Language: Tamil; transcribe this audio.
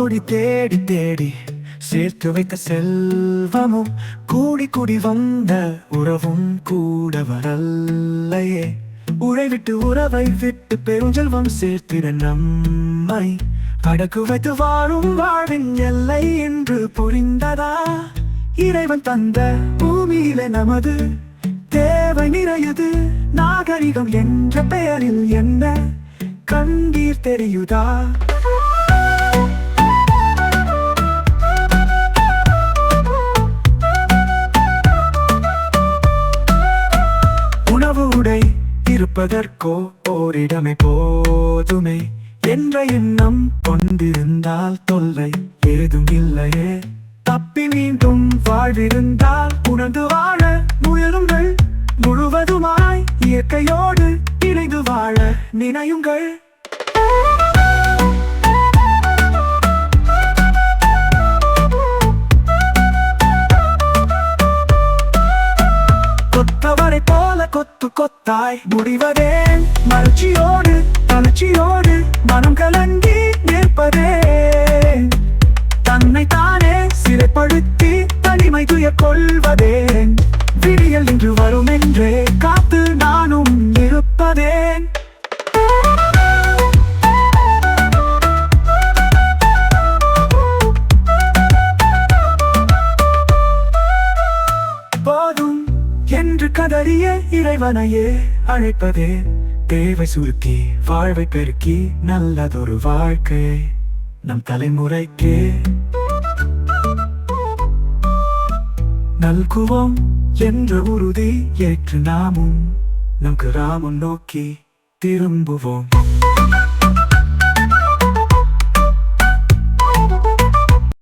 கோடி தேடி தேடி சேர்த்து வைத்த செல்வமும் கூடி கூடி வந்த உறவும் கூட வரல்லையே. உரை விட்டு உறவை விட்டு பெருஞ்செல்வம் சேர்த்திட நம்மை அடக்கு வைத்து வாழும் வாழ்வின் எல்லை என்று புரிந்ததா? இறைவன் தந்த பூமியிலே நமது தேவை நிறையது. நாகரிகம் என்ற பெயரில் என்ன கண்ணீர் தெரியுதா? உணவு உடை இருப்பதற்கோ ஓரிடமே போதுமே என்ற எண்ணம் கொண்டிருந்தால் தொல்லை ஏதும் இல்லையே. தப்பி மீண்டும் வாழ்விருந்தால் உணர்ந்து வாழ முயலுங்கள். முழுவதுமாய் இயற்கையோடு இணைந்து வாழ நினையுங்கள். கொத்தவரை போல கொத்து கொத்தாய் முடிவதே மலர்ச்சியோடு தளர்ச்சியோடு மனம் கலங்கி நிற்பதே. தன்னை தானே சிறைப்படுத்தி தனிமை துயர் கொள்வதேன். விடியல் இன்று வரும் என்றே காத்து நானும் இருப்பதேன். போதும் என்று கதறிய இறைவனையே அழைப்பதே. தேவை சுருக்கி வாழ்வை பெருக்கி நல்லதொரு வாழ்க்கை நம் தலைமுறைக்கே நல்குவோம் என்ற உறுதி ஏற்று நாமும் நம் கிராமம் நோக்கி திரும்புவோம்.